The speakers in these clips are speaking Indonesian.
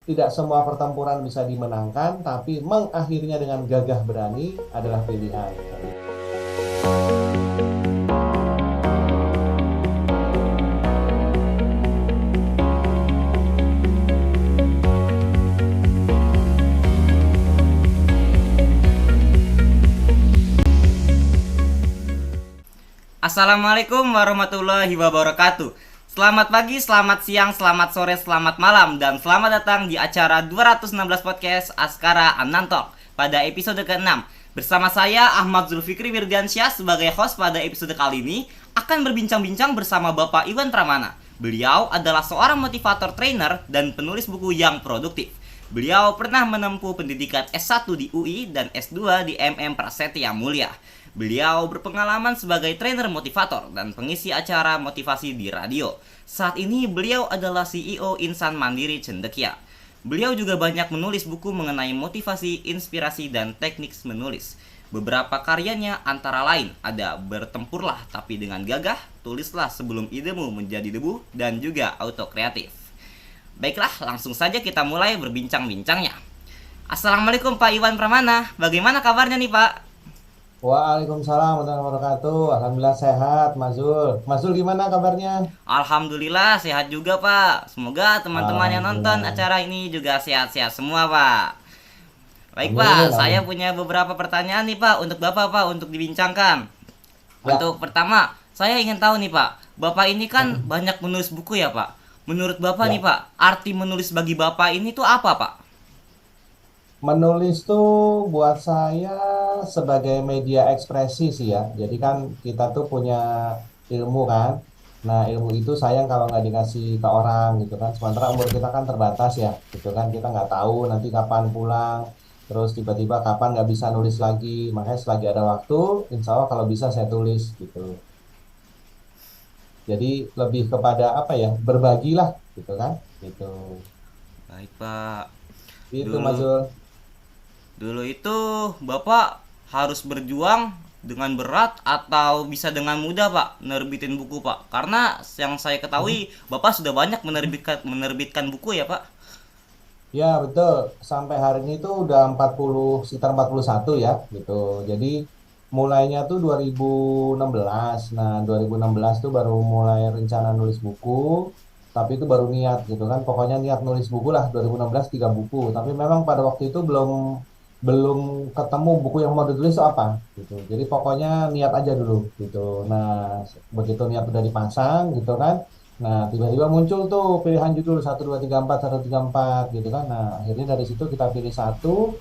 tidak semua pertempuran bisa dimenangkan, tapi mengakhirinya dengan gagah berani adalah pilihan. Assalamualaikum warahmatullahi wabarakatuh. Selamat pagi, selamat siang, selamat sore, selamat malam, dan selamat datang di acara 216 Podcast Askara Anantok pada episode ke-6. Bersama saya Ahmad Zulfikri Wirdiansyah sebagai host pada episode kali ini akan berbincang-bincang bersama Bapak Iwan Pramana. Beliau adalah seorang motivator trainer dan penulis buku yang produktif. Beliau pernah menempuh pendidikan S1 di UI dan S2 di MM Prasetya Mulia. Beliau berpengalaman sebagai trainer motivator dan pengisi acara motivasi di radio. Saat ini beliau adalah CEO Insan Mandiri Cendekia. Beliau juga banyak menulis buku mengenai motivasi, inspirasi, dan teknik menulis. Beberapa karyanya antara lain ada Bertempurlah Tapi Dengan Gagah, Tulislah Sebelum Idemu Menjadi Debu, dan juga Autokreatif. Baiklah, langsung saja kita mulai berbincang-bincangnya. Assalamualaikum Pak Iwan Pramana, bagaimana kabarnya nih Pak? Waalaikumsalam warahmatullahi wabarakatuh. Alhamdulillah sehat, Mazul. Mazul gimana kabarnya? Alhamdulillah sehat juga Pak. Semoga teman-teman yang nonton Alhamdulillah. acara ini juga sehat-sehat semua Pak. Baik Pak, Amin, saya amin. punya beberapa pertanyaan nih Pak untuk Bapak Pak untuk dibincangkan. Ya. Untuk pertama, saya ingin tahu nih Pak, Bapak ini kan banyak menulis buku ya Pak. Menurut Bapak nih Ya. Pak, arti menulis bagi Bapak ini tuh apa Pak? Menulis tuh buat saya sebagai media ekspresi sih ya. Jadi kan kita tuh punya ilmu kan. Nah, ilmu itu sayang kalau nggak dikasih ke orang gitu kan. Sementara umur kita kan terbatas ya, gitu kan. Kita nggak tahu nanti kapan pulang, terus tiba-tiba kapan nggak bisa nulis lagi. Makanya selagi ada waktu, insya Allah kalau bisa saya tulis gitu. Jadi lebih kepada apa ya, berbagilah gitu kan. Gitu. Baik Pak. Itu Dulu Mazul. dulu itu Bapak harus berjuang dengan berat atau bisa dengan mudah Pak nerbitin buku Pak? Karena yang saya ketahui Bapak sudah banyak menerbitkan buku ya Pak. Ya, betul. Sampai hari ini tuh udah 40, sekitar 41 ya, gitu. Jadi mulainya tuh 2016. Nah, 2016 tuh baru mulai rencana nulis buku, tapi itu baru niat gitu kan. Pokoknya niat nulis buku lah, 2016 3 buku. Tapi memang pada waktu itu belum belum ketemu buku yang mau ditulis itu apa gitu. Jadi pokoknya niat aja dulu gitu. Nah, begitu niat udah dipasang gitu kan. Nah, tiba-tiba muncul tuh pilihan judul 1, 2, 3, 4 gitu kan. Nah, akhirnya dari situ kita pilih satu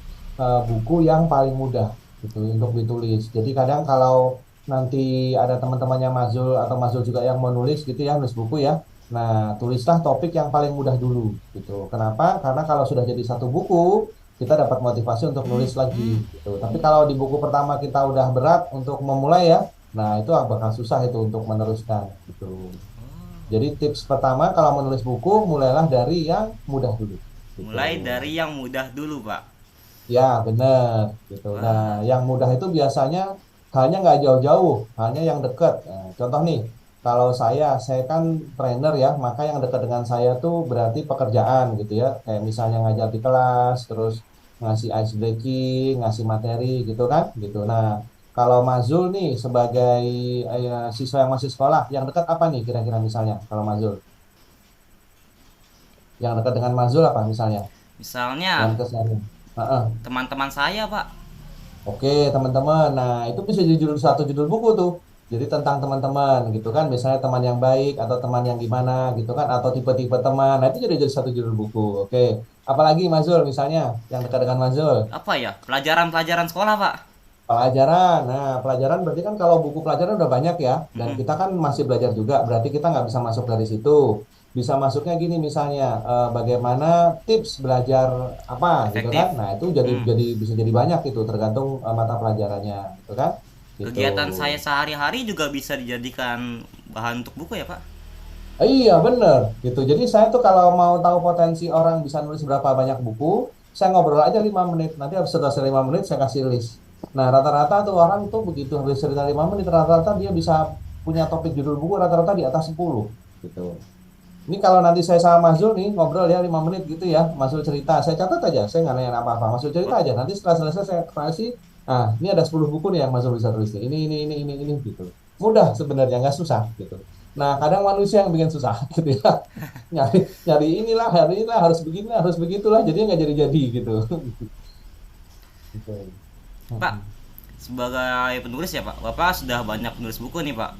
buku yang paling mudah gitu untuk ditulis. Jadi kadang kalau nanti ada teman-temannya Mazul atau Mazul juga yang mau nulis gitu ya, nulis buku ya. Nah, tulislah topik yang paling mudah dulu gitu. Kenapa? Karena kalau sudah jadi satu buku, kita dapat motivasi untuk nulis lagi gitu. Tapi kalau di buku pertama kita udah berat untuk memulai ya, nah itu bakal susah itu untuk meneruskan gitu. Jadi tips pertama kalau menulis buku mulailah dari yang mudah dulu gitu. Mulai dari yang mudah dulu Pak. Ya benar gitu. Nah Wah, yang mudah itu biasanya halnya nggak jauh-jauh, halnya yang dekat. Nah, contoh nih, kalau saya kan trainer ya, maka yang dekat dengan saya tuh berarti pekerjaan gitu ya. Kayak misalnya ngajar di kelas, terus ngasih ice breaking, ngasih materi gitu kan, gitu. Nah kalau Mazul nih sebagai siswa yang masih sekolah, yang dekat apa nih kira-kira misalnya kalau Mazul? Yang dekat dengan Mazul apa misalnya? Dengan misalnya keseharian. Heeh. teman-teman saya Pak. Oke, teman-teman. Nah, itu bisa jadi judul satu judul buku tuh. Jadi tentang teman-teman gitu kan. Misalnya teman yang baik atau teman yang gimana gitu kan. Atau tipe-tipe teman. Nah, itu jadi satu judul buku. Oke. Apalagi Mazul misalnya yang dekat dengan Mazul. Apa ya? Pelajaran-pelajaran sekolah Pak. Pelajaran. Nah, pelajaran berarti kan kalau buku pelajaran udah banyak ya. Dan Mm-mm. kita kan masih belajar juga. Berarti kita nggak bisa masuk dari situ. Bisa masuknya gini misalnya. Bagaimana tips belajar apa gitu kan. Efektif. Nah, itu jadi Hmm. jadi bisa jadi banyak itu tergantung mata pelajarannya gitu kan. Gitu. Kegiatan saya sehari-hari juga bisa dijadikan bahan untuk buku ya Pak. Iya bener gitu. Jadi saya tuh kalau mau tahu potensi orang bisa nulis berapa banyak buku, saya ngobrol aja 5 menit. Nanti habis selesai 5 menit saya kasih list. Nah rata-rata tuh orang tuh begitu habis cerita 5 menit rata-rata dia bisa punya topik judul buku rata-rata di atas 10 gitu. Ini kalau nanti saya sama Mas Zul nih ngobrol ya 5 menit gitu ya, Mas Zul cerita, saya catat aja, saya nggak nanya apa-apa, Mas Zul cerita aja. Nanti setelah selesai saya kasih, ah ini ada 10 buku nih yang Mas Zul bisa tulis nih, ini gitu. Mudah sebenarnya, nggak susah gitu. Nah kadang manusia yang bikin susah gitu ya, nyari nyari inilah harus begini harus begitulah, jadinya nggak jadi-jadi gitu. Gitu. Pak, Mm-mm. sebagai penulis ya Pak, Bapak sudah banyak menulis buku nih Pak.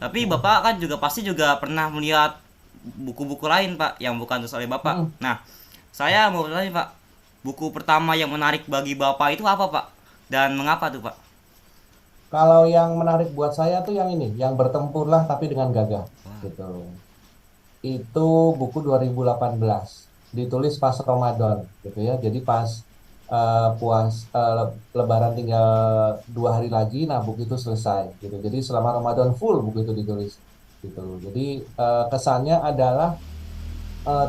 Tapi Mm-mm. Bapak kan juga pasti juga pernah melihat buku-buku lain Pak yang bukan tulis oleh Bapak. Mm-mm. Nah, saya mau bertanya Pak, buku pertama yang menarik bagi Bapak itu apa Pak? Dan mengapa tuh Pak? Kalau yang menarik buat saya tuh yang ini, yang bertempurlah tapi dengan gagah Wah. gitu. Itu buku 2018 ditulis pas Ramadan gitu ya, jadi pas Lebaran tinggal 2 hari lagi, nah buku itu selesai gitu, jadi selama Ramadan full buku itu ditulis gitu. Jadi kesannya adalah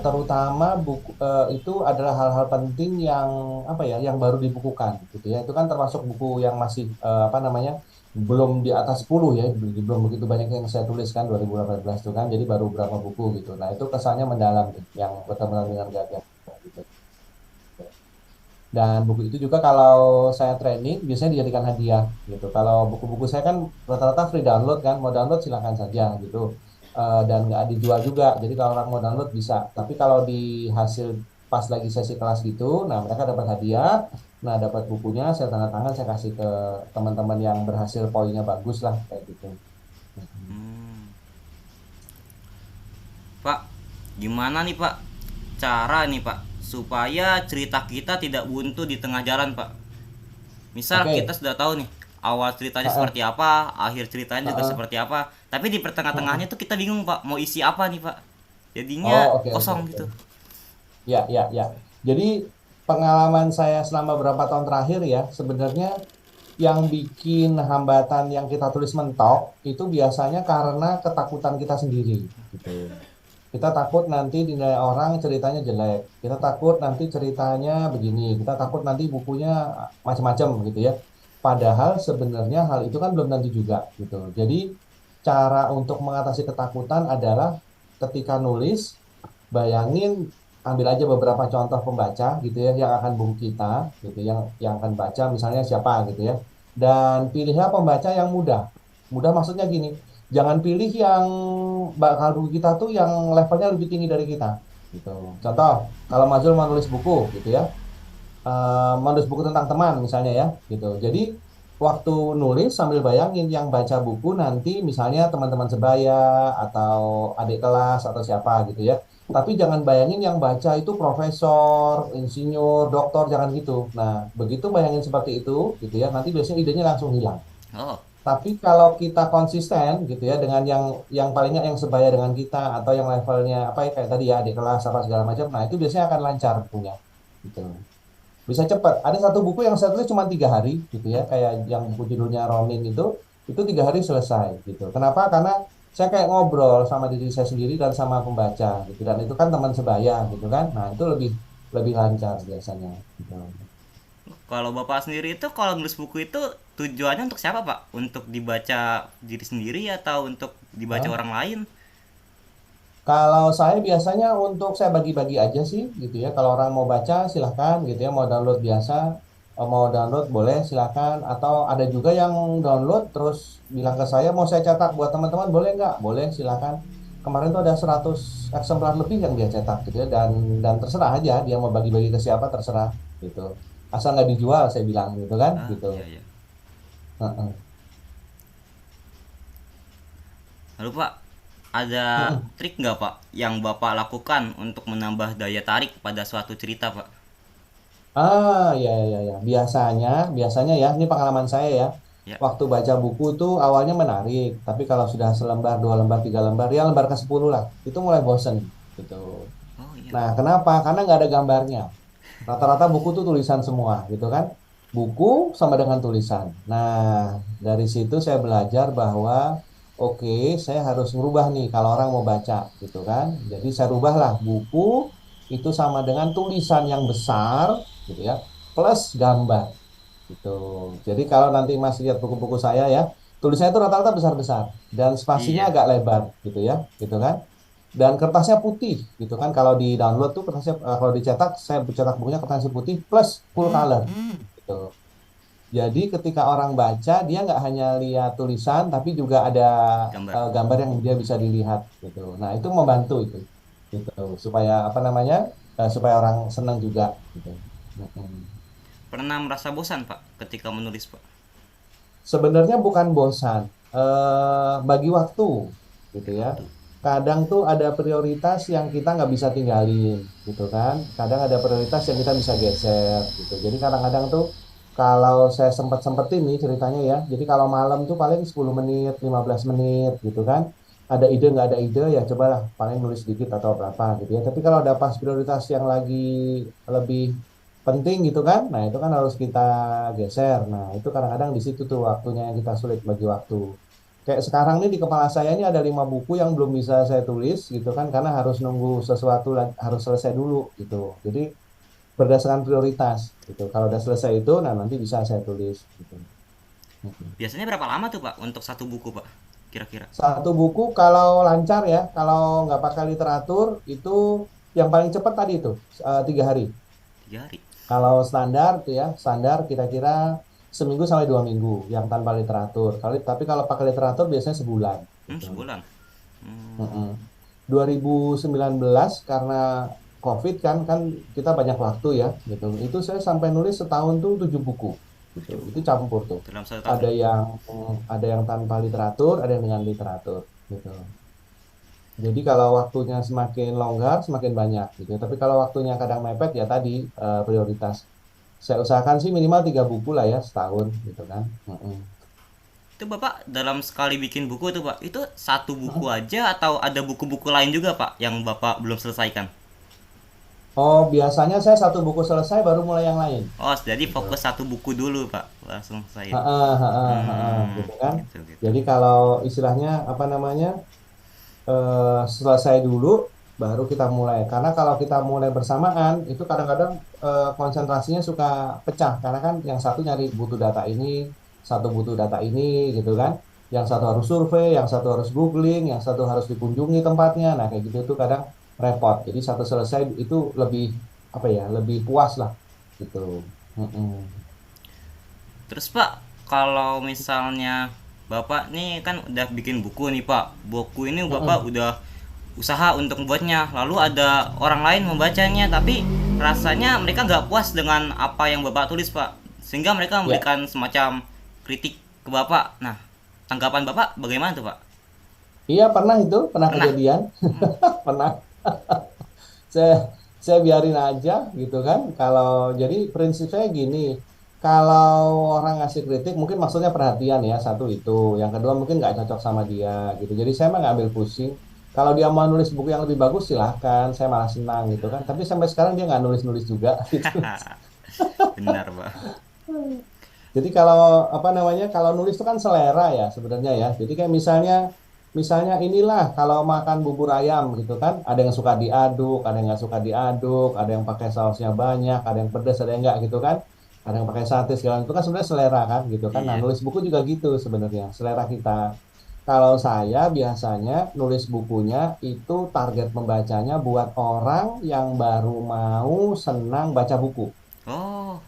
terutama buku itu adalah hal-hal penting yang apa ya, yang baru dibukukan gitu ya. Itu kan termasuk buku yang masih apa namanya, belum di atas 10 ya, belum begitu banyak yang saya tulis kan 2018 itu kan, jadi baru berapa buku gitu. Nah itu kesannya mendalam tuh, yang benar-benar dengan gagah gitu. Dan buku itu juga kalau saya training biasanya dijadikan hadiah gitu. Kalau buku-buku saya kan rata-rata free download kan, mau download silakan saja gitu. Dan nggak dijual juga. Jadi kalau orang mau download bisa. Tapi kalau di hasil pas lagi sesi kelas gitu, nah mereka dapat hadiah. Nah dapat bukunya, saya tanda tangan, saya kasih ke teman-teman yang berhasil poinnya bagus lah kayak gitu. Hmm. Pak, gimana nih Pak cara nih Pak supaya cerita kita tidak buntu di tengah jalan Pak? Misal kita Oke. sudah tahu nih awal ceritanya Heeh, seperti apa, akhir ceritanya juga heeh, seperti apa, tapi di pertengah-tengahnya heeh. tuh kita bingung Pak mau isi apa nih Pak. Jadinya Oh, oke, oke, kosong oke. gitu. Ya, ya, ya. Jadi pengalaman saya selama beberapa tahun terakhir ya, sebenarnya yang bikin hambatan yang kita tulis mentok itu biasanya karena ketakutan kita sendiri gitu. Kita takut nanti dinilai orang ceritanya jelek. Kita takut nanti ceritanya begini. Kita takut nanti bukunya macam-macam gitu ya. Padahal sebenarnya hal itu kan belum tentu juga gitu. Jadi cara untuk mengatasi ketakutan adalah ketika nulis, bayangin, ambil aja beberapa contoh pembaca gitu ya yang akan buku kita gitu, yang akan baca misalnya siapa gitu ya, dan pilihlah pembaca yang mudah. Mudah maksudnya gini, jangan pilih yang bakal buku kita tuh yang levelnya lebih tinggi dari kita gitu. Contoh, kalau Mazul mau nulis buku gitu ya, menulis buku tentang teman misalnya ya gitu. Jadi waktu nulis sambil bayangin yang baca buku nanti misalnya teman-teman sebaya atau adik kelas atau siapa gitu ya. Tapi jangan bayangin yang baca itu profesor, insinyur, doktor, jangan gitu. Nah, begitu bayangin seperti itu gitu ya, nanti biasanya idenya langsung hilang. Oh. Tapi kalau kita konsisten gitu ya dengan yang paling nggak yang sebaya dengan kita atau yang levelnya apa ya, kayak tadi ya adik kelas apa segala macam, nah itu biasanya akan lancar punya gitu, bisa cepat. Ada satu buku yang saya tulis cuma 3 hari gitu ya, kayak yang buku judulnya Ronin itu 3 hari selesai gitu. Kenapa? Karena saya kayak ngobrol sama diri saya sendiri dan sama pembaca gitu, dan itu kan teman sebaya gitu kan, nah itu lebih lebih lancar biasanya gitu. Kalau Bapak sendiri itu kalau nulis buku itu tujuannya untuk siapa Pak? Untuk dibaca diri sendiri atau untuk dibaca Hah? orang lain? Kalau saya biasanya untuk saya bagi-bagi aja sih gitu ya. Kalau orang mau baca silahkan gitu ya, mau download biasa, mau download boleh silahkan. Atau ada juga yang download terus bilang ke saya mau saya cetak buat teman-teman boleh nggak? Boleh silahkan. Kemarin tuh ada 100 eksemplar lebih yang dia cetak gitu ya, dan terserah aja dia mau bagi-bagi ke siapa terserah gitu. Asal nggak dijual saya bilang gitu kan Ah, gitu. iya iya. Heeh. Lalu Pak, ada Heeh. trik nggak Pak yang Bapak lakukan untuk menambah daya tarik pada suatu cerita Pak? Ya, ya, ya. Biasanya ya, ini pengalaman saya ya. Ya. Waktu baca buku tuh awalnya menarik, tapi kalau sudah selembar, 2 lembar, 3 lembar, ya lembar ke 10 lah, itu mulai bosen gitu. Oh iya. Nah, kenapa? Karena nggak ada gambarnya. Rata-rata buku tuh tulisan semua gitu kan. Buku sama dengan tulisan. Nah, dari situ saya belajar bahwa oke, saya harus merubah nih kalau orang mau baca gitu kan. Jadi saya rubahlah buku itu sama dengan tulisan yang besar gitu ya, plus gambar gitu. Jadi kalau nanti Mas lihat buku-buku saya ya, tulisannya itu rata-rata besar-besar dan spasinya Iya. agak lebar gitu ya, gitu kan. dan kertasnya putih gitu kan. Kalau di download tuh kertasnya, kalau dicetak, saya cetak bukunya kertasnya putih plus full color gitu. Jadi ketika orang baca dia nggak hanya lihat tulisan tapi juga ada Gambar. gambar yang dia bisa dilihat gitu. Nah itu membantu itu gitu supaya apa namanya, supaya orang senang juga gitu. Mm-mm. Pernah merasa bosan Pak ketika menulis Pak? Sebenarnya bukan bosan, bagi waktu gitu Bagi ya. waktu. Kadang tuh ada prioritas yang kita nggak bisa tinggalin gitu kan. Kadang ada prioritas yang kita bisa geser gitu. Jadi kadang-kadang tuh kalau saya sempetin nih ceritanya ya. Jadi kalau malam tuh paling 10 menit, 15 menit gitu kan. Ada ide nggak ada ide ya cobalah paling nulis sedikit atau berapa gitu ya. Tapi kalau ada pas prioritas yang lagi lebih penting gitu kan. Nah, itu kan harus kita geser. Nah, itu kadang-kadang di situ tuh waktunya yang kita sulit bagi waktu. Kayak sekarang nih di kepala saya ini ada 5 buku yang belum bisa saya tulis gitu kan karena harus nunggu sesuatu harus selesai dulu gitu. Jadi berdasarkan prioritas gitu. Kalau udah selesai itu, nah nanti bisa saya tulis gitu. Mm-mm. Biasanya berapa lama tuh Pak untuk satu buku Pak? Kira-kira Satu buku kalau lancar ya, kalau nggak pakai literatur itu yang paling cepat tadi itu 3 hari. 3 hari. Kalau standar tuh ya, standar kira-kira seminggu sampai 2 minggu yang tanpa literatur. Tapi kalau pakai literatur biasanya sebulan gitu. Sebulan. Hmm. Mm-mm. 2019 karena COVID kan kan kita banyak waktu ya gitu. Itu saya sampai nulis setahun tuh 7 buku gitu. 7 buku Itu campur tuh. dalam 1 tahun. Ada yang tanpa literatur, ada yang dengan literatur gitu. Jadi kalau waktunya semakin longgar, semakin banyak gitu. Tapi kalau waktunya kadang mepet ya tadi prioritas. Saya usahakan sih minimal 3 buku lah ya setahun gitu kan. Mm-mm. Itu Bapak dalam sekali bikin buku tuh Pak, itu satu buku Mm-mm. aja atau ada buku-buku lain juga Pak yang Bapak belum selesaikan? Oh, biasanya saya 1 buku selesai baru mulai yang lain Oh, jadi gitu. fokus satu buku dulu Pak, langsung selesai. Ha-ha, ha-ha, ha-ha, gitu kan. Gitu gitu. Jadi kalau istilahnya apa namanya, selesai dulu baru kita mulai. Karena kalau kita mulai bersamaan itu kadang-kadang konsentrasinya suka pecah karena kan yang satu nyari butuh data ini, satu butuh data ini gitu kan. Yang satu harus survei, yang satu harus googling, yang satu harus dikunjungi tempatnya. Nah, kayak gitu tuh kadang repot. Jadi satu selesai itu lebih apa ya, lebih puas lah gitu. Mm-mm. Terus Pak, kalau misalnya Bapak nih kan udah bikin buku nih Pak. Buku ini Bapak Mm-mm. udah usaha untuk membuatnya. Lalu ada orang lain membacanya tapi rasanya mereka nggak puas dengan apa yang Bapak tulis Pak. Sehingga mereka Ya, memberikan semacam kritik ke Bapak. Nah, tanggapan Bapak bagaimana tuh Pak? iya pernah itu, pernah Pernah? kejadian, pernah. saya saya biarin aja gitu kan. Kalau jadi prinsip saya gini, kalau orang ngasih kritik mungkin maksudnya perhatian ya, satu itu, yang kedua mungkin nggak cocok sama dia gitu. Jadi saya mah nggak ambil pusing. Kalau dia mau nulis buku yang lebih bagus silahkan, saya malah senang gitu kan. Tapi sampai sekarang dia nggak nulis-nulis juga gitu. Benar Pak. Jadi kalau apa namanya, kalau nulis itu kan selera ya sebenarnya ya. Jadi kayak misalnya inilah kalau makan bubur ayam gitu kan, ada yang suka diaduk, ada yang nggak suka diaduk, ada yang pakai sausnya banyak, ada yang pedas, ada yang enggak gitu kan, ada yang pakai sate segala itu kan sebenarnya selera kan gitu kan. Nah Iya. nulis buku juga gitu sebenarnya selera kita. Kalau saya biasanya nulis bukunya itu target pembacanya buat orang yang baru mau senang baca buku Oh,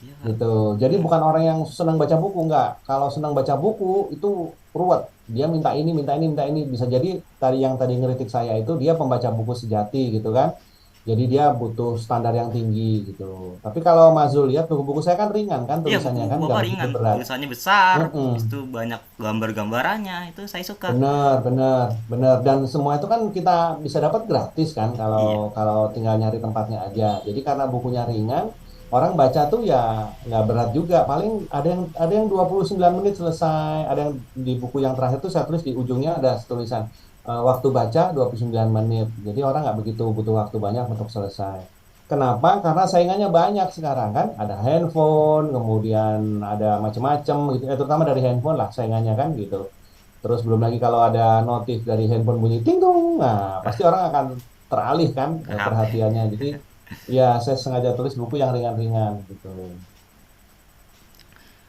iya Pak. gitu. Jadi bukan orang yang senang baca buku, enggak. Kalau senang baca buku itu ruwet. Dia minta ini, minta ini, minta ini. Bisa jadi tadi ngeritik saya itu dia pembaca buku sejati gitu kan. Jadi dia butuh standar yang tinggi gitu. Tapi kalau Mas Zul lihat buku-buku saya kan ringan kan Iya, tulisannya buku-buku kan, nggak Bapak begitu ringan, berat. tulisannya besar, habis itu Mm-mm. banyak gambar-gambarannya, itu saya suka. Benar, benar, benar. Dan semua itu kan kita bisa dapat gratis kan kalau Iya. kalau tinggal nyari tempatnya aja. Jadi karena bukunya ringan, orang baca tuh ya nggak berat juga. Paling ada yang 29 menit selesai. Ada yang di buku yang terakhir tuh saya tulis di ujungnya ada tulisan waktu baca 29 menit. Jadi orang nggak begitu butuh waktu banyak untuk selesai. Kenapa? Karena saingannya banyak sekarang kan. Ada handphone, kemudian ada macam-macam gitu. Terutama dari handphone lah saingannya kan gitu. Terus belum lagi kalau ada notif dari handphone bunyi ting tung, nah pasti orang akan teralih kan Ke HP. perhatiannya. Jadi ya saya sengaja tulis buku yang ringan-ringan gitu.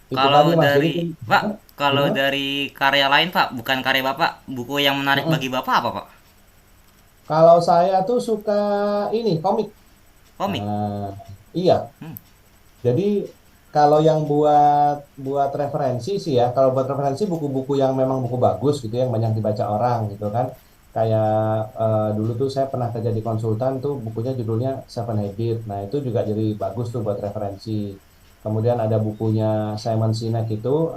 Itu tadi Kalau Mas. Jadi dari Pak, kalau gimana? dari karya lain Pak, bukan karya Bapak, buku yang menarik bagi Mm-mm. Bapak apa Pak? Kalau saya tuh suka ini komik. Komik. Nah, iya. Hmm. Jadi kalau yang buat buat referensi sih ya, kalau buat referensi buku-buku yang memang buku bagus gitu yang banyak dibaca orang gitu kan. Kayak dulu tuh saya pernah kerja di konsultan tuh bukunya judulnya Seven Habits. Nah, itu juga jadi bagus tuh buat referensi. Kemudian ada bukunya Simon Sinek itu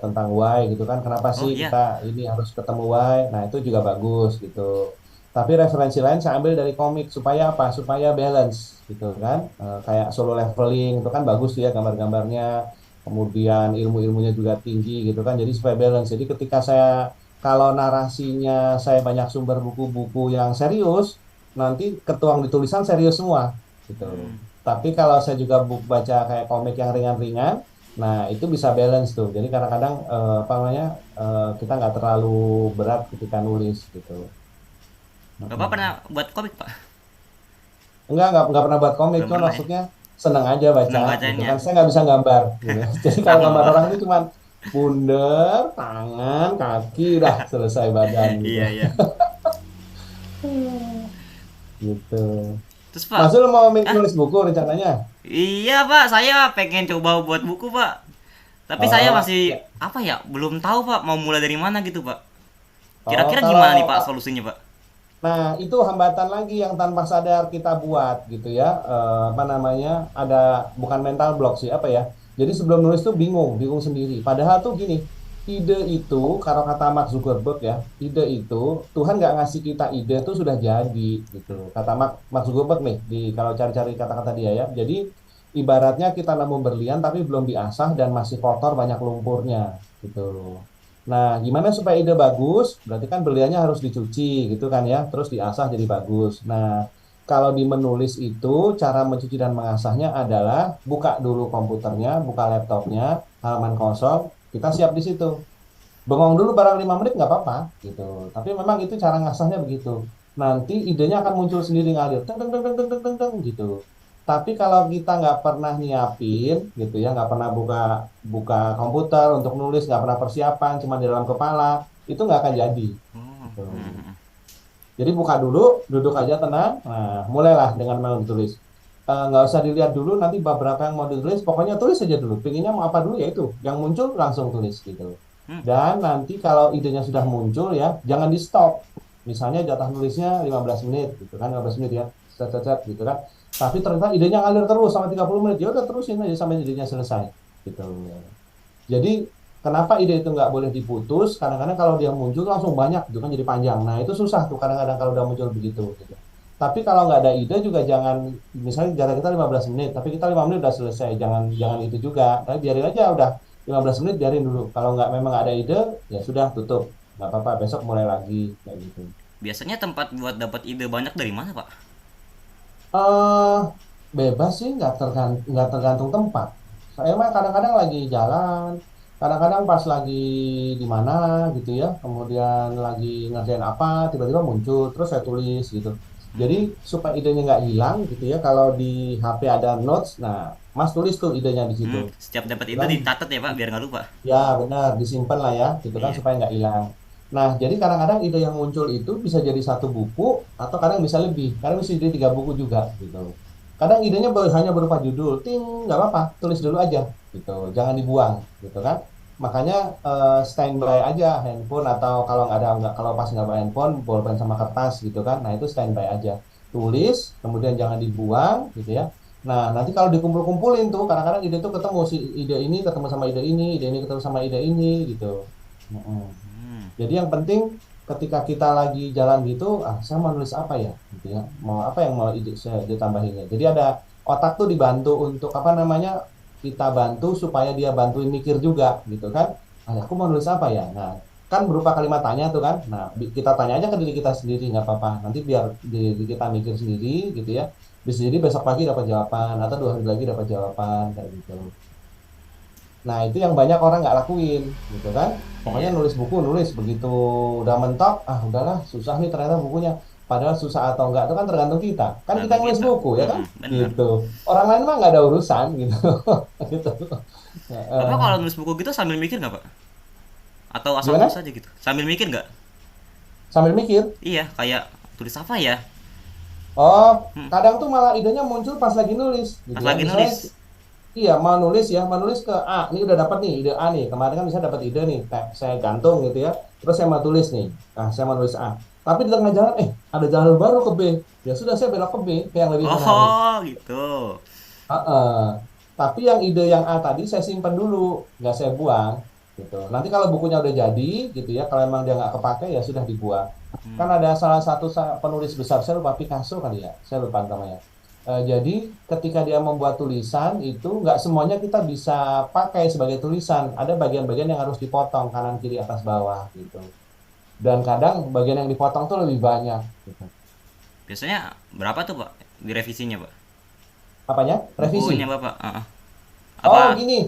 tentang why gitu kan. Kenapa Oh sih kita iya. ini harus ketemu why? Nah, itu juga bagus gitu. Tapi referensi lain saya ambil dari komik supaya apa? Supaya balance gitu kan. Kayak solo leveling itu kan bagus tuh ya gambar-gambarnya. Kemudian ilmu-ilmunya juga tinggi gitu kan. Jadi supaya balance. Jadi ketika saya kalau narasinya saya banyak sumber buku-buku yang serius, nanti ketuang di tulisan serius semua gitu. Hmm. Tapi kalau saya juga baca kayak komik yang ringan-ringan, nah itu bisa balance tuh. Jadi kadang-kadang apa namanya kita nggak terlalu berat ketika nulis gitu. Bapak pernah Mm-mm. buat komik, Pak? Enggak pernah buat komik, Belum cuma pernah ya? maksudnya seneng aja baca Senang gitu bacanya. kan. Saya nggak bisa gambar gitu. Jadi kalau Sama, gambar orang Pak. itu cuma bundar, tangan, kaki, udah selesai badan gitu. Iya, iya. Gitu. Terus, Pak, Mas Zul mau ah, nulis buku rencananya? iya, Pak, saya pengen coba buat buku, Pak. Tapi saya Oh, masih ya. apa ya? Belum tahu, Pak, mau mulai dari mana gitu, Pak. Oh, Kira-kira kalau gimana nih, Pak, solusinya, Pak? nah itu hambatan lagi yang tanpa sadar kita buat gitu ya. Apa namanya? Ada bukan mental block sih apa ya? Jadi sebelum nulis tuh bingung sendiri. Padahal tuh gini, ide itu kalau kata Mark Zuckerberg ya, ide itu Tuhan nggak ngasih kita ide tuh sudah jadi gitu. Kata Mark Zuckerberg nih di kalau cari-cari kata-kata dia ya. Jadi ibaratnya kita nemu berlian tapi belum diasah dan masih kotor banyak lumpurnya gitu. Nah, gimana supaya ide bagus? Berarti kan berliannya harus dicuci gitu kan ya, terus diasah jadi bagus. Nah, kalau di menulis itu cara mencuci dan mengasahnya adalah buka dulu komputernya, buka laptopnya, halaman kosong, kita siap di situ. Bengong dulu barang 5 menit nggak apa-apa gitu. Tapi memang itu cara ngasahnya begitu. Nanti idenya akan muncul sendiri ngalir, teng teng teng teng teng teng teng teng, gitu. Tapi kalau kita nggak pernah nyiapin gitu ya, nggak pernah buka buka komputer untuk nulis, nggak pernah persiapan, cuma di dalam kepala, itu nggak akan jadi. Oh, Gitu. hmm. Jadi buka dulu, duduk aja tenang. Nah, mulailah dengan mau ditulis. Nggak usah dilihat dulu nanti beberapa yang mau ditulis, pokoknya tulis aja dulu. Pinginnya mau apa dulu ya itu, yang muncul langsung tulis gitu. Hmm. Dan nanti kalau idenya sudah muncul ya, jangan di stop. Misalnya jatah nulisnya 15 menit gitu kan, 15 menit ya, set, set, set, gitu kan. Tapi ternyata idenya ngalir terus sampai 30 menit, ya udah terusin aja sampai idenya selesai gitu. Jadi kenapa ide itu nggak boleh diputus? Kadang-kadang kalau dia muncul langsung banyak gitu kan jadi panjang. Nah itu susah tuh kadang-kadang kalau udah muncul begitu. Gitu. Tapi kalau nggak ada ide juga jangan, misalnya jatah kita 15 menit, tapi kita 5 menit udah selesai. Jangan jangan itu juga. Tapi biarin aja udah 15 menit biarin dulu. Kalau nggak memang nggak ada ide, ya sudah tutup. Nggak apa-apa, besok mulai lagi kayak gitu. Biasanya tempat buat dapat ide banyak dari mana, Pak? eh Bebas sih, nggak tergantung tempat. Saya mah kadang-kadang lagi jalan, kadang-kadang pas lagi di mana gitu ya, kemudian lagi ngerjain apa, tiba-tiba muncul, terus saya tulis gitu. Jadi supaya idenya nggak hilang gitu ya, kalau di HP ada notes, nah Mas tulis tuh idenya di situ, Setiap dapat gitu ide kan? dicatat ya, Pak, biar nggak lupa. Ya benar, disimpan lah ya, gitu kan Iya. supaya nggak hilang. Nah, jadi kadang-kadang ide yang muncul itu bisa jadi satu buku atau kadang bisa lebih, kadang bisa jadi 3 buku juga gitu. Kadang idenya hanya berupa judul, ting nggak apa-apa, tulis dulu aja gitu, jangan dibuang gitu kan. Makanya standby aja handphone atau kalau nggak ada nggak kalau pas nggak bawa handphone, bolpen sama kertas gitu kan. Nah itu standby aja, tulis, kemudian jangan dibuang gitu ya. Nah, nanti kalau dikumpul-kumpulin tuh, kadang-kadang ide itu ketemu si ide ini ketemu sama ide ini ketemu sama ide ini gitu. Mm-mm. Hmm. Jadi yang penting ketika kita lagi jalan gitu, saya mau nulis apa ya, gitu ya, mau apa yang mau ide saya ditambahin ya. Jadi ada otak tuh dibantu untuk apa namanya, kita bantu supaya dia bantuin mikir juga, gitu kan. Aku mau nulis apa ya? Nah, kan berupa kalimat tanya tuh kan. Nah, kita tanya aja ke diri kita sendiri nggak apa-apa. Nanti biar diri kita mikir sendiri, gitu ya. Bisa jadi besok pagi dapat jawaban atau 2 hari lagi dapat jawaban kayak gitu. Nah, itu yang banyak orang nggak lakuin, gitu kan. Pokoknya Iya. nulis buku, nulis begitu udah mentok, udahlah susah nih ternyata bukunya. Padahal susah atau enggak itu kan tergantung kita. Kan kita Tergantung nulis kita. buku ya kan, Bener. gitu. Orang lain mah nggak ada urusan gitu, gitu. Bapak Heeh. kalau nulis buku gitu sambil mikir nggak, Pak? Atau asal tulis Gimana? aja gitu? Sambil mikir nggak? Sambil mikir. Iya, kayak tulis apa ya? Oh, Hmm, kadang tuh malah idenya muncul pas lagi nulis gitu pas ya. lagi Misalnya nulis. iya, mau nulis ke A. Ini udah dapat nih ide A nih. Kemarin kan bisa dapat ide nih, kayak saya gantung gitu ya. Terus saya mau tulis nih. Nah, saya mau nulis A. Tapi di tengah jalan, ada jalan baru ke B. Ya sudah, saya belok ke B, kayak yang lebih menarik. Oh, gitu. Heeh. Tapi yang ide yang A tadi saya simpan dulu, nggak saya buang gitu. Nanti kalau bukunya udah jadi gitu ya, kalau emang dia nggak kepake ya sudah dibuang. Kan Hmm. ada salah satu penulis besar, saya lupa Picasso kali ya, saya lupa namanya. Jadi ketika dia membuat tulisan itu nggak semuanya kita bisa pakai sebagai tulisan. Ada bagian-bagian yang harus dipotong kanan kiri atas bawah gitu. Dan kadang bagian yang dipotong tuh lebih banyak gitu. Biasanya berapa tuh, Pak? Direvisinya, Pak? Apanya? Bukunya Revisi. Bapak. Oh Apa? gini,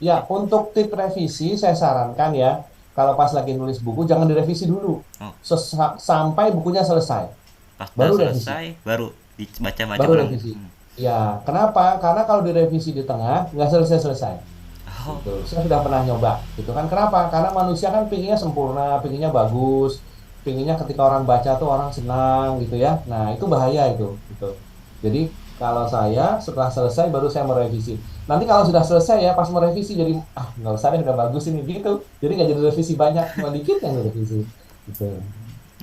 ya, untuk tip revisi saya sarankan ya, kalau pas lagi nulis buku jangan direvisi dulu. Oh, Sampai bukunya selesai, pas udah baru revisi. selesai baru dibaca-baca Baru ulang gitu. revisi. Ya, kenapa? Karena kalau direvisi di tengah nggak selesai-selesai. Oh, Gitu. Saya sudah pernah nyoba. Gitu kan? Kenapa? Karena manusia kan pinginnya sempurna, pinginnya bagus, pinginnya ketika orang baca tuh orang senang gitu ya. Nah, itu bahaya itu. Gitu. Jadi kalau saya setelah selesai baru saya merevisi. Nanti kalau sudah selesai ya pas merevisi jadi nggak usah deh udah bagus ini gitu. Jadi nggak jadi revisi banyak, cuma dikit yang direvisi. Gitu.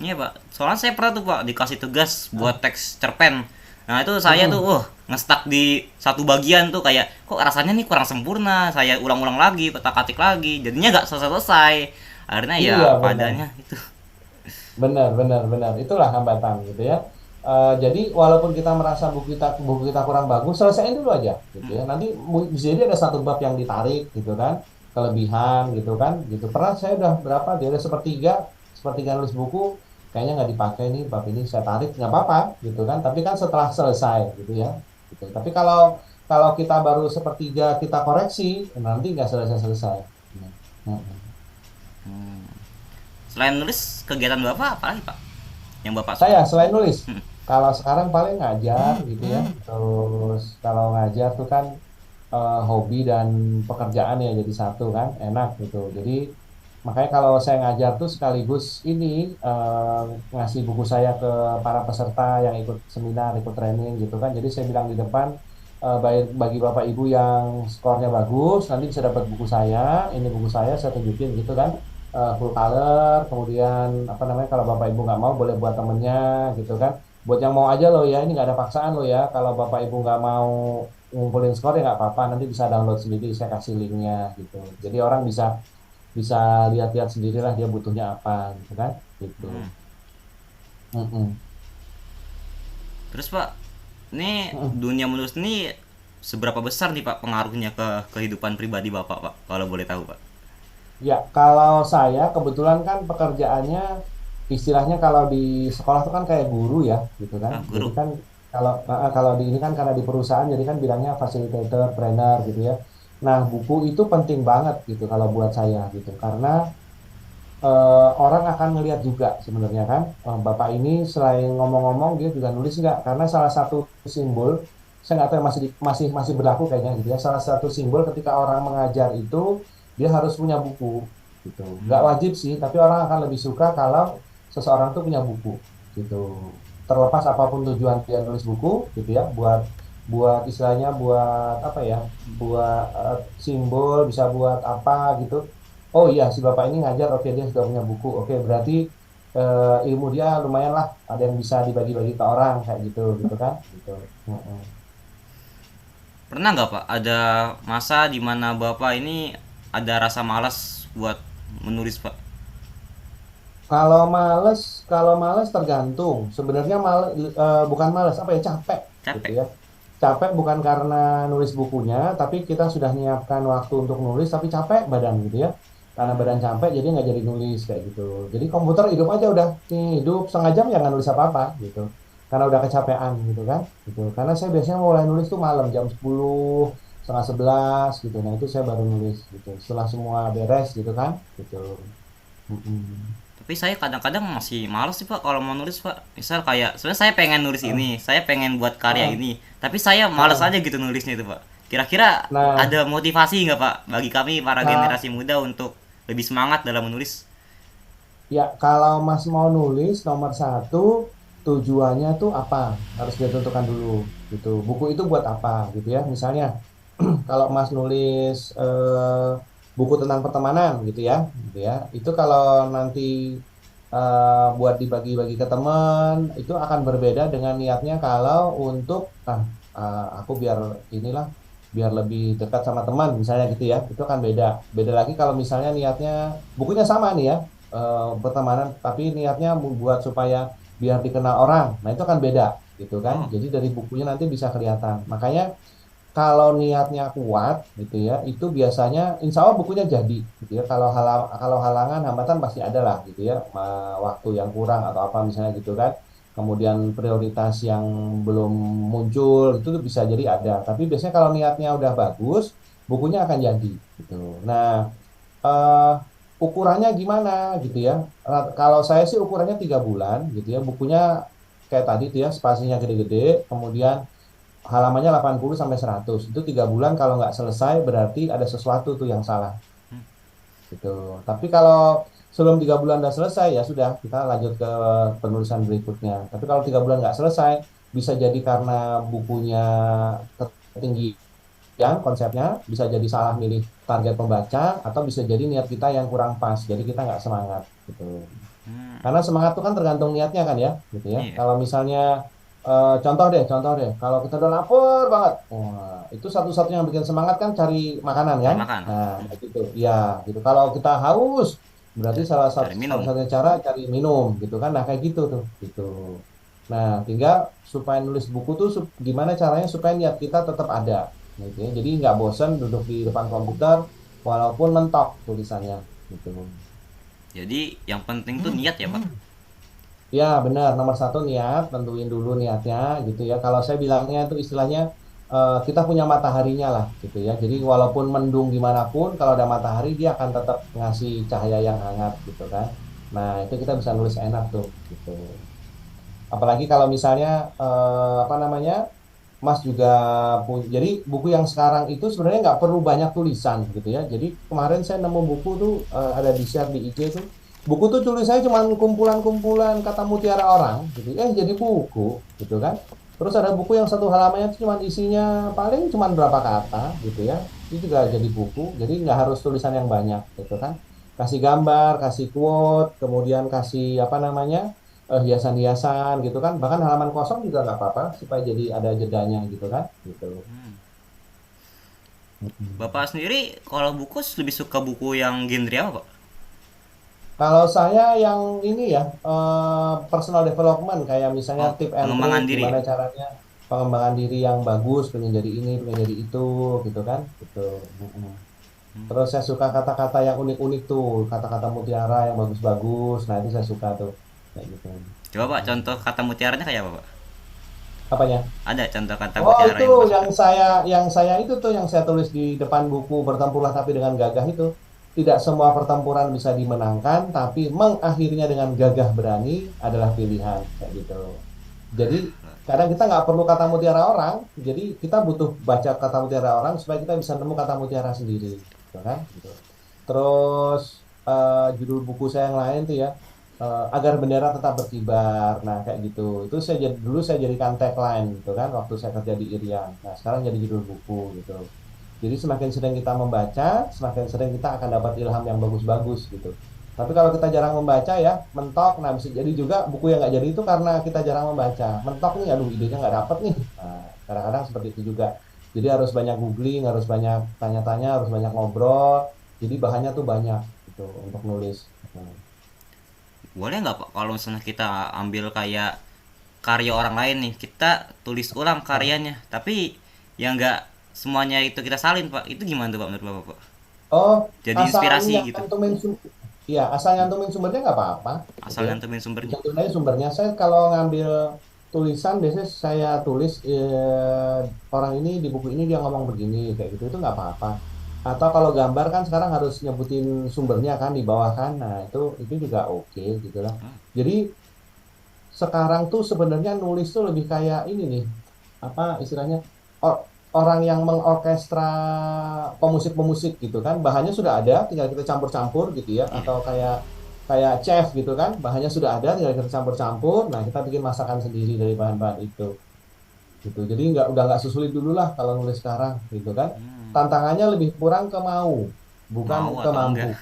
iya, Pak. Soalnya saya pernah tuh, Pak, dikasih tugas buat teks cerpen. Nah, itu saya tuh Mm-mm. ngestak di satu bagian tuh kayak kok rasanya nih kurang sempurna. Saya ulang-ulang lagi, petak-atik lagi. Jadinya nggak selesai-selesai. Akhirnya ya Iya benar. padanya itu. Benar, benar, benar. Itulah hambatan gitu ya. Jadi walaupun kita merasa buku kita kurang bagus, selesaiin dulu aja gitu ya. Nanti bisa jadi ada satu bab yang ditarik gitu kan, kelebihan gitu kan, gitu. Pernah saya udah berapa? Dia ada sepertiga nulis buku, kayaknya nggak dipakai nih bab ini saya tarik nggak apa-apa gitu kan. Tapi kan setelah selesai gitu ya. Gitu. Tapi kalau kalau kita baru sepertiga kita koreksi, nanti nggak selesai-selesai. Hmm. Hmm. Selain nulis, kegiatan Bapak apa lagi, Pak? Yang Bapak suka? Saya selain nulis, Hmm. kalau sekarang paling ngajar gitu ya. Terus kalau ngajar tuh kan hobi dan pekerjaan ya jadi satu kan, enak gitu. Jadi makanya kalau saya ngajar tuh sekaligus ini ngasih buku saya ke para peserta yang ikut seminar, ikut training gitu kan. Jadi saya bilang di depan bagi Bapak Ibu yang skornya bagus, nanti bisa dapat buku saya. Ini buku saya tunjukin gitu kan full color, kemudian apa namanya kalau Bapak Ibu nggak mau boleh buat temennya gitu kan. Buat yang mau aja loh ya, ini nggak ada paksaan loh ya. Kalau Bapak Ibu nggak mau ngumpulin skor ya nggak apa-apa, nanti bisa download sendiri, saya kasih linknya gitu. Jadi orang bisa bisa lihat-lihat sendirilah dia butuhnya apa gitu kan, gitu. Hmm. Mm-mm. Terus, Pak, ini Mm-mm. dunia menulis ini seberapa besar nih, Pak, pengaruhnya ke kehidupan pribadi Bapak, Pak? Kalau boleh tahu, Pak. Ya, kalau saya kebetulan kan pekerjaannya istilahnya kalau di sekolah tuh kan kayak guru ya, gitu kan. Ah, Jadi guru. kan kalau di ini kan karena di perusahaan jadi kan bilangnya facilitator, trainer gitu ya. Nah, buku itu penting banget gitu kalau buat saya gitu. Karena orang akan ngelihat juga sebenarnya kan. Bapak ini selain ngomong-ngomong dia juga nulis nggak? Karena salah satu simbol saya nggak tahu ya, masih berlaku kayaknya gitu ya. Salah satu simbol ketika orang mengajar itu dia harus punya buku gitu. Nggak Hmm. wajib sih, tapi orang akan lebih suka kalau seseorang tuh punya buku gitu. Terlepas apapun tujuan dia nulis buku gitu ya, buat buat istilahnya buat apa ya? Buat simbol bisa buat apa gitu. Oh iya, si bapak ini ngajar, oke dia sudah punya buku, oke berarti ilmu dia lumayan lah, ada yang bisa dibagi-bagi ke orang kayak gitu, gitu kan? Gitu. Mm-mm. Pernah nggak, Pak, ada masa di mana Bapak ini ada rasa malas buat menulis, Pak? Kalau kalau males tergantung. Sebenarnya bukan males, apa ya capek, gitu Capek. ya. Capek bukan karena nulis bukunya, tapi kita sudah menyiapkan waktu untuk nulis, tapi capek badan gitu ya. Karena badan capek, jadi nggak jadi nulis kayak gitu. Jadi komputer hidup aja udah, nih hidup setengah jam ya nggak nulis apa-apa gitu. Karena udah kecapean gitu kan, gitu. Karena saya biasanya mulai nulis tuh malam jam 10, setengah 11 gitu. Nah itu saya baru nulis gitu. Setelah semua beres gitu kan, gitu. Mm-mm. Tapi saya kadang-kadang masih males sih, Pak, kalau mau nulis, Pak. Misal kayak sebenarnya saya pengen nulis Heeh, ini, saya pengen buat karya heeh, ini, tapi saya males heeh. aja gitu nulisnya itu, Pak. Kira-kira Nah, ada motivasi nggak, Pak, bagi kami para Kak, generasi muda untuk lebih semangat dalam menulis? Ya, kalau Mas mau nulis nomor satu, tujuannya tuh apa? Harus ditentukan dulu, gitu. Buku itu buat apa, gitu ya. Misalnya, kalau Mas nulis buku tentang pertemanan, gitu ya. Itu kalau nanti buat dibagi-bagi ke teman, itu akan berbeda dengan niatnya kalau untuk, aku biar inilah, biar lebih dekat sama teman, misalnya gitu ya. Itu akan beda. Beda lagi kalau misalnya niatnya, bukunya sama nih ya, pertemanan, tapi niatnya membuat supaya biar dikenal orang. Nah, itu kan beda, gitu kan. Oh. Jadi dari bukunya nanti bisa kelihatan. Makanya kalau niatnya kuat, gitu ya, itu biasanya insya Allah bukunya jadi, gitu ya. Kalau halangan, hambatan pasti ada lah, gitu ya. Waktu yang kurang atau apa misalnya gitu kan. Kemudian prioritas yang belum muncul itu tuh bisa jadi ada. Tapi biasanya kalau niatnya udah bagus, bukunya akan jadi, gitu. Nah, eh, ukurannya gimana gitu ya. Kalau saya sih ukurannya 3 bulan gitu ya. Bukunya kayak tadi tuh ya, spasinya gede-gede, kemudian halamannya 80 sampai 100. Itu 3 bulan, kalau nggak selesai berarti ada sesuatu tuh yang salah gitu. Tapi kalau sebelum 3 bulan udah selesai, ya sudah, kita lanjut ke penulisan berikutnya. Tapi kalau 3 bulan nggak selesai, bisa jadi karena bukunya ketinggian konsepnya, bisa jadi salah milih target pembaca, atau bisa jadi niat kita yang kurang pas, jadi kita nggak semangat gitu. Hmm. Karena semangat itu kan tergantung niatnya kan ya, gitu ya. Iya. Kalau misalnya contoh deh, kalau kita udah lapar banget, wah, itu satu-satunya yang bikin semangat kan cari makanan Cari kan. makan. Nah, gitu ya, gitu. Kalau kita haus, berarti salah satu Cari minum. satu-satunya cara cari minum, gitu kan. Nah, kayak gitu tuh, gitu. Nah, tinggal supaya nulis buku tuh gimana caranya supaya niat kita tetap ada, gitu ya. Jadi nggak bosen duduk di depan komputer walaupun mentok tulisannya, gitu. Jadi yang penting tuh niat ya, Pak. Ya, benar. Nomor satu niat, tentuin dulu niatnya, gitu ya. Kalau saya bilangnya itu istilahnya, kita punya mataharinya lah, gitu ya. Jadi walaupun mendung gimana pun, kalau ada matahari dia akan tetap ngasih cahaya yang hangat, gitu kan. Nah, itu kita bisa nulis enak tuh, gitu. Apalagi kalau misalnya, apa namanya, Mas juga punya. Jadi buku yang sekarang itu sebenarnya nggak perlu banyak tulisan, gitu ya. Jadi kemarin saya nemu buku tuh, ada di share di IG tuh. Buku tuh tulisannya cuma kumpulan-kumpulan kata mutiara orang, gitu. Jadi buku, gitu kan. Terus ada buku yang satu halamannya tuh cuma isinya paling cuma berapa kata, gitu ya. Itu juga jadi buku. Jadi nggak harus tulisan yang banyak, gitu kan. Kasih gambar, kasih quote, kemudian kasih apa namanya, hiasan-hiasan gitu kan. Bahkan halaman kosong juga nggak apa-apa supaya jadi ada jedanya gitu kan, gitu. Mm-mm. Bapak sendiri kalau buku lebih suka buku yang genre apa, Pak? Kalau saya yang ini ya, personal development, kayak misalnya Oh, tip and trick pengembangan diri ya. gimana caranya pengembangan diri yang bagus, pengen jadi ini, pengen jadi itu, gitu kan, gitu. Mm-mm. Terus saya suka kata-kata yang unik-unik tuh, kata-kata mutiara yang bagus-bagus. Nah, itu saya suka tuh, kayak gitu. Coba Pak, Mm-mm. contoh kata mutiaranya kayak apa, Pak? Apanya? Ada contoh kata Oh, mutiara itu yang Bapak suka? yang saya itu tuh yang saya tulis di depan buku Bertempurlah Tapi Dengan Gagah itu. Tidak semua pertempuran bisa dimenangkan, tapi mengakhirinya dengan gagah berani adalah pilihan, kayak gitu. Jadi kadang kita nggak perlu kata mutiara orang, jadi kita butuh baca kata mutiara orang supaya kita bisa nemu kata mutiara sendiri, gitu kan? Gitu. Terus judul buku saya yang lain tuh ya, agar bendera tetap berkibar. Nah, kayak gitu. Itu dulu saya jadikan tagline gitu kan waktu saya kerja di Irian. Nah, sekarang jadi judul buku gitu. Jadi semakin sering kita membaca, semakin sering kita akan dapat ilham yang bagus-bagus gitu. Tapi kalau kita jarang membaca ya, mentok. Nah, bisa jadi juga buku yang nggak jadi itu karena kita jarang membaca. Mentok nih, aduh idenya nggak dapet nih. Nah, kadang-kadang seperti itu juga. Jadi harus banyak googling, harus banyak tanya-tanya, harus banyak ngobrol. Jadi bahannya tuh banyak gitu untuk nulis. Nah. Boleh nggak Pak kalau misalnya kita ambil kayak karya orang lain nih, kita tulis ulang karyanya, tapi yang nggak semuanya itu kita salin Pak, itu gimana tuh Pak menurut Bapak, Pak? Oh, Jadi asal inspirasi gitu. nyantumin ya, asal nyantumin sumbernya nggak apa-apa, gitu Asal ya. nyantumin sumbernya. Dicantumin aja sumbernya. Saya kalau ngambil tulisan biasanya saya tulis, orang ini di buku ini dia ngomong begini, kayak gitu, itu nggak apa-apa. Atau kalau gambar kan sekarang harus nyebutin sumbernya kan di bawah kan. Nah, itu juga oke gitu lah. Jadi sekarang tuh sebenarnya nulis tuh lebih kayak ini nih, apa istilahnya, or- orang yang mengorkestra pemusik-pemusik gitu kan, bahannya sudah ada, tinggal kita campur-campur gitu ya. Iya. Atau kayak kayak chef gitu kan, bahannya sudah ada, tinggal kita campur-campur. Nah, kita bikin masakan sendiri dari bahan-bahan itu, gitu. Jadi udah nggak sesulit dulu lah kalau nulis sekarang, gitu kan. Tantangannya lebih kurang ke mau, bukan Mau ke atau mampu. enggak?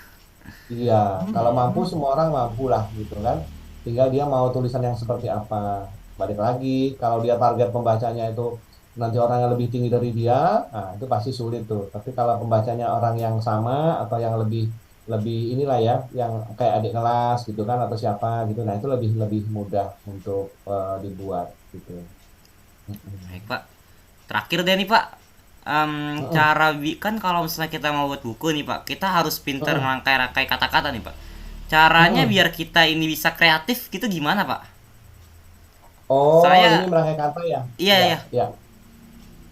Iya, kalau mampu semua orang mampu lah, gitu kan. Tinggal dia mau tulisan yang seperti apa. Balik lagi, kalau dia target pembacanya itu nanti orang yang lebih tinggi dari dia, nah itu pasti sulit tuh. Tapi kalau pembacanya orang yang sama atau yang lebih lebih inilah ya, yang kayak adik kelas gitu kan atau siapa gitu, nah itu lebih lebih mudah untuk dibuat gitu. Baik Mm-mm. Pak. Terakhir deh nih Pak. Mm-mm. Kan kalau misalnya kita mau buat buku nih Pak, kita harus pinter Mm-mm. ngerangkai-rangkai kata-kata nih Pak. Caranya Mm-mm. biar kita ini bisa kreatif gitu gimana Pak? Oh, ini Saya, merangkai kata ya? iya Ya, ya. ya,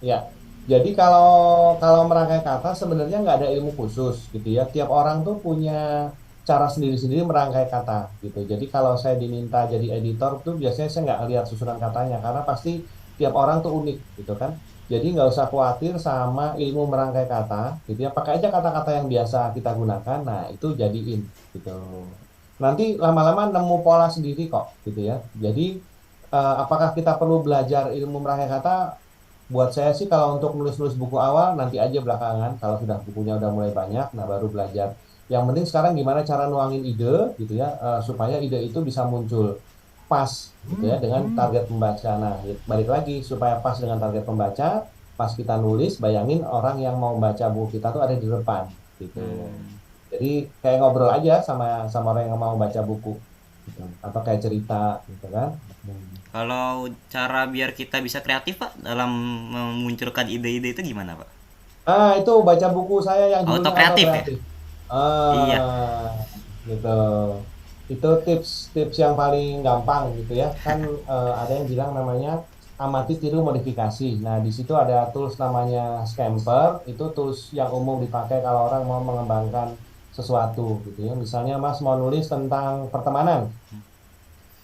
ya. Jadi kalau kalau merangkai kata sebenarnya nggak ada ilmu khusus gitu ya. Tiap orang tuh punya cara sendiri-sendiri merangkai kata gitu. Jadi kalau saya diminta jadi editor tuh biasanya saya nggak lihat susunan katanya karena pasti tiap orang tuh unik gitu kan. Jadi nggak usah khawatir sama ilmu merangkai kata gitu ya. Pakai aja kata-kata yang biasa kita gunakan. Nah itu jadiin gitu. Nanti lama-lama nemu pola sendiri kok gitu ya. Jadi apakah kita perlu belajar ilmu merangkai kata? Buat saya sih kalau untuk nulis-nulis buku awal nanti aja belakangan kalau sudah bukunya udah mulai banyak, nah baru belajar. Yang penting sekarang gimana cara nuangin ide gitu ya supaya ide itu bisa muncul pas gitu ya dengan target pembaca. Nah, balik lagi supaya pas dengan target pembaca, pas kita nulis bayangin orang yang mau baca buku kita tuh ada di depan gitu. Jadi kayak ngobrol aja sama sama orang yang mau baca buku gitu. Atau kayak cerita gitu kan. Hmm. Kalau cara biar kita bisa kreatif Pak dalam memunculkan ide-ide itu gimana Pak? Itu baca buku saya yang Auto judulnya Auto kreatif ya? Kreatif. Iya. Ah, gitu. Itu tips-tips yang paling gampang gitu ya. Kan ada yang bilang namanya amati tiru modifikasi. Nah, di situ ada tools namanya Scamper. Itu tools yang umum dipakai kalau orang mau mengembangkan sesuatu gitu ya. Misalnya Mas mau nulis tentang pertemanan.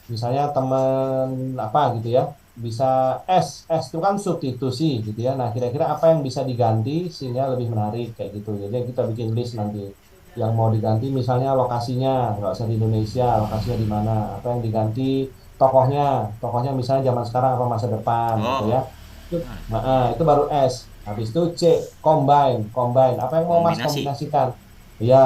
Misalnya teman apa gitu ya. Bisa S itu kan substitusi gitu ya. Nah, kira-kira apa yang bisa diganti sehingga lebih menarik kayak gitu. Jadi kita bikin list nanti yang mau diganti misalnya lokasinya nggak usah di Indonesia, lokasinya di mana, apa yang diganti tokohnya, tokohnya misalnya zaman sekarang apa masa depan gitu Oh, ya. Itu, itu baru S. Habis itu C, combine, combine. Apa yang mau Mas kombinasi. kombinasikan? Ya,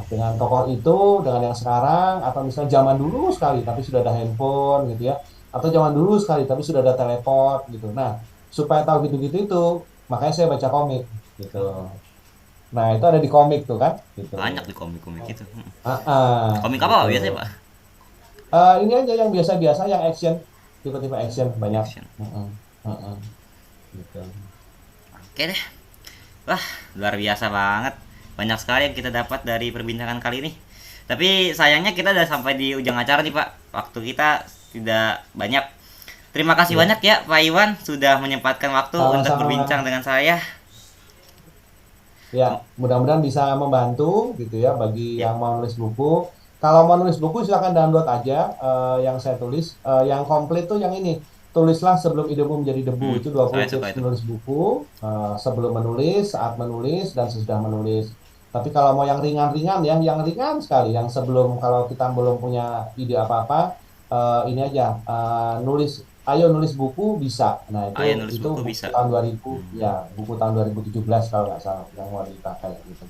dengan tokoh itu, dengan yang sekarang, atau misalnya zaman dulu sekali, tapi sudah ada handphone gitu ya, atau zaman dulu sekali, tapi sudah ada teleport gitu. Nah, supaya tahu gitu-gitu itu, makanya saya baca komik gitu. Nah, itu ada di komik tuh kan, gitu. Banyak di komik-komik itu. Komik apa Gitu. Pak biasanya Pak? Ini aja yang biasa-biasa, yang action, tipe-tipe action banyak. Action. Mm-mm. Mm-mm. Gitu. Oke deh. Wah, luar biasa banget. Banyak sekali yang kita dapat dari perbincangan kali ini. Tapi sayangnya kita udah sampai di ujung acara nih Pak. Waktu kita tidak banyak. Terima kasih Ya, banyak ya Pak Iwan sudah menyempatkan waktu untuk sama-sama. berbincang dengan saya. Ya, mudah-mudahan bisa membantu gitu ya bagi Ya, yang mau nulis buku. Kalau mau nulis buku silakan download aja yang saya tulis. Yang komplit tuh yang ini. Tulislah sebelum idemu menjadi debu. Itu 20 saya suka tips itu. menulis buku sebelum menulis, saat menulis dan sesudah menulis. Tapi kalau mau yang ringan-ringan ya, yang ringan sekali yang sebelum kalau kita belum punya ide apa-apa ini aja nulis ayo nulis buku bisa. Nah, itu Ayo nulis itu buku buku bisa. tahun 2000 ya, buku tahun 2017 kalau nggak salah yang mau dipakai gitu.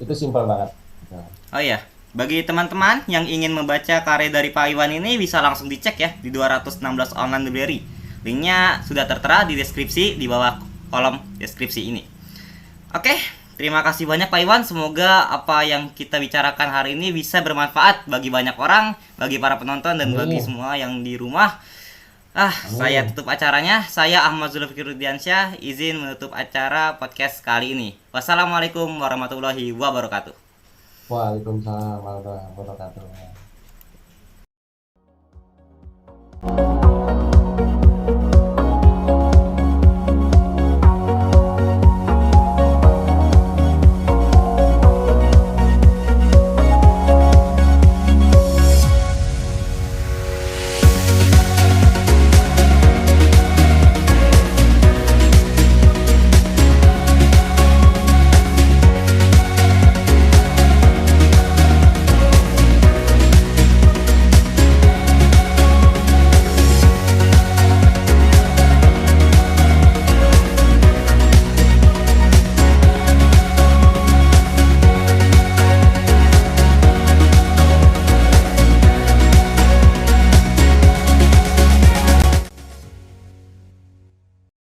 Itu simpel banget. Nah, Oh iya, bagi teman-teman yang ingin membaca karya dari Pak Iwan ini bisa langsung dicek ya di 216 online library. Linknya sudah tertera di deskripsi di bawah kolom deskripsi ini. Oke, terima kasih banyak Pak Iwan. Semoga apa yang kita bicarakan hari ini bisa bermanfaat bagi banyak orang, bagi para penonton dan bagi amin. semua yang di rumah. Saya Amin. tutup acaranya. Saya Ahmad Zulfikir Rudiansyah, izin menutup acara podcast kali ini. Wassalamualaikum warahmatullahi wabarakatuh. Waalaikumsalam warahmatullahi wabarakatuh.